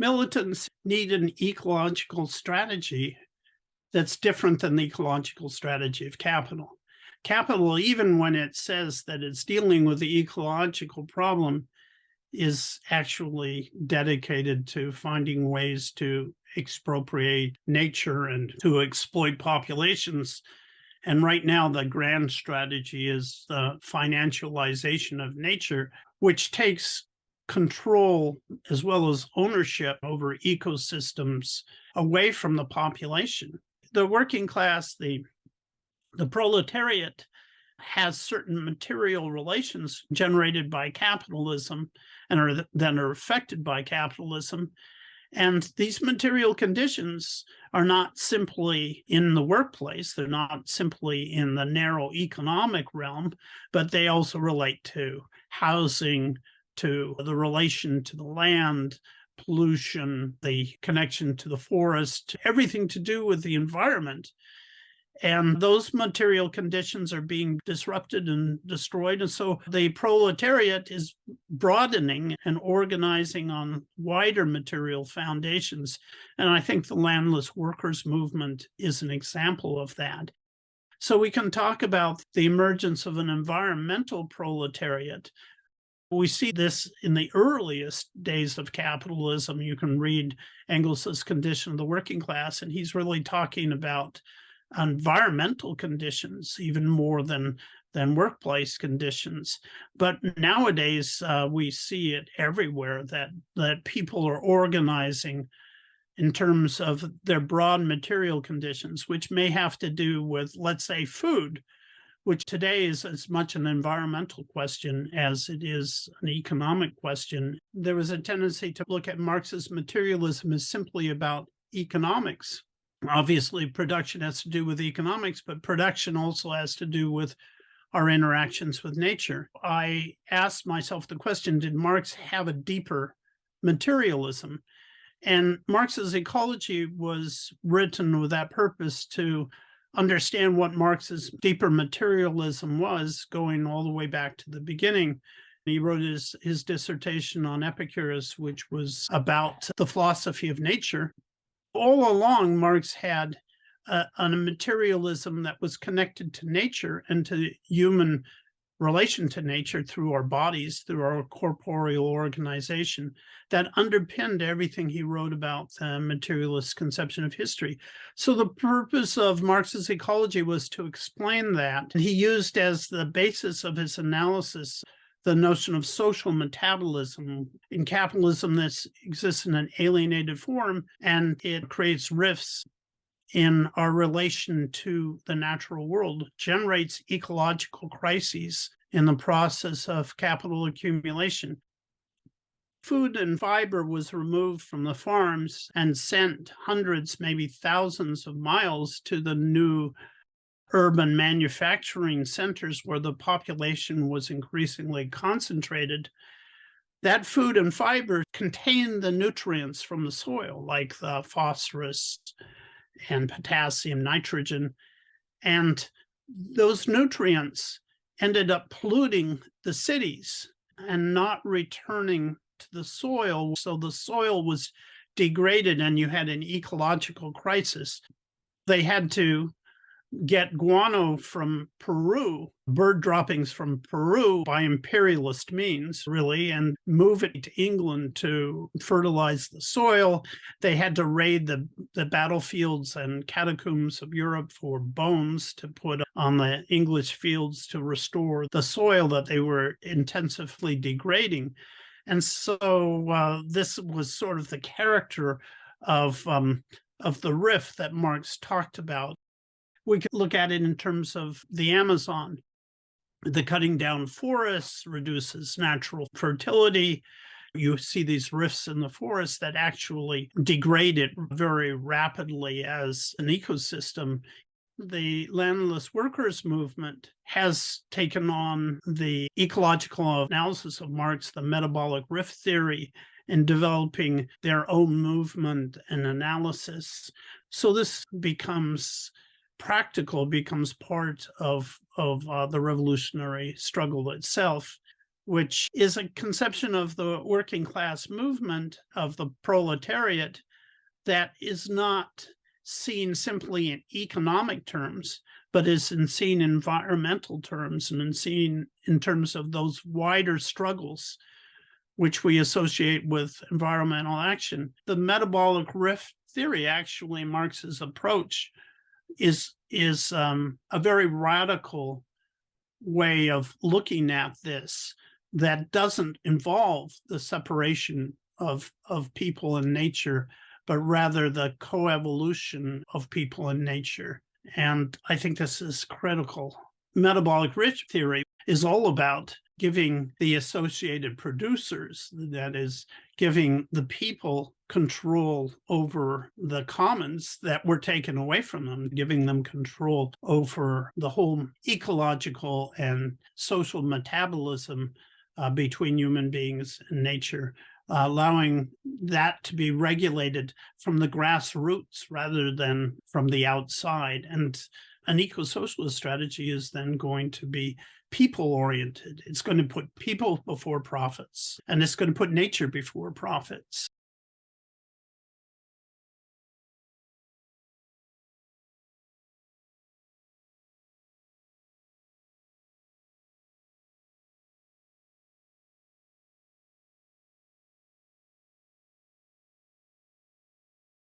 Militants need an ecological strategy that's different than the ecological strategy of capital. Capital, even when it says that it's dealing with the ecological problem, is actually dedicated to finding ways to expropriate nature and to exploit populations. And right now, the grand strategy is the financialization of nature, which takes control as well as ownership over ecosystems away from the population. The working class, the proletariat, has certain material relations generated by capitalism and that are affected by capitalism. And these material conditions are not simply in the workplace, they're not simply in the narrow economic realm, but they also relate to housing, to the relation to the land, pollution, the connection to the forest, everything to do with the environment. And those material conditions are being disrupted and destroyed. And so the proletariat is broadening and organizing on wider material foundations. And I think the landless workers movement is an example of that. So we can talk about the emergence of an environmental proletariat. We see this in the earliest days of capitalism. You can read Engels's Condition of the Working Class, and he's really talking about environmental conditions even more than workplace conditions. But nowadays, we see it everywhere that people are organizing in terms of their broad material conditions, which may have to do with, let's say, food, which today is as much an environmental question as it is an economic question. There was a tendency to look at Marx's materialism as simply about economics. Obviously, production has to do with economics, but production also has to do with our interactions with nature. I asked myself the question, did Marx have a deeper materialism? And Marx's Ecology was written with that purpose, to understand what Marx's deeper materialism was, going all the way back to the beginning. He wrote his dissertation on Epicurus, which was about the philosophy of nature. All along, Marx had a materialism that was connected to nature and to human relation to nature through our bodies, through our corporeal organization, that underpinned everything he wrote about the materialist conception of history. So the purpose of Marx's Ecology was to explain that. He used as the basis of his analysis the notion of social metabolism. In capitalism, this exists in an alienated form, and it creates rifts in our relation to the natural world, generates ecological crises in the process of capital accumulation. Food and fiber was removed from the farms and sent hundreds, maybe thousands of miles to the new urban manufacturing centers where the population was increasingly concentrated. That food and fiber contained the nutrients from the soil, like the phosphorus and potassium, nitrogen, and those nutrients ended up polluting the cities and not returning to the soil. So the soil was degraded and you had an ecological crisis. They had to get guano from Peru, bird droppings from Peru, by imperialist means, really, and move it to England to fertilize the soil. They had to raid the battlefields and catacombs of Europe for bones to put on the English fields to restore the soil that they were intensively degrading. And so this was sort of the character of the rift that Marx talked about. We could look at it in terms of the Amazon. The cutting down forests reduces natural fertility. You see these rifts in the forest that actually degrade it very rapidly as an ecosystem. The landless workers movement has taken on the ecological analysis of Marx, the metabolic rift theory, and developing their own movement and analysis. So this becomes practical, becomes part of the revolutionary struggle itself. which is a conception of the working class movement of the proletariat that is not seen simply in economic terms, but is seen in environmental terms and seen in terms of those wider struggles which we associate with environmental action. The metabolic rift theory, actually, Marx's approach, is a very radical way of looking at this that doesn't involve the separation of people and nature, but rather the coevolution of people and nature. And I think this is critical. Metabolic rift theory is all about giving the associated producers, that is, giving the people control over the commons that were taken away from them, giving them control over the whole ecological and social metabolism between human beings and nature, allowing that to be regulated from the grassroots rather than from the outside. And an eco-socialist strategy is then going to be people-oriented. It's going to put people before profits, and it's going to put nature before profits.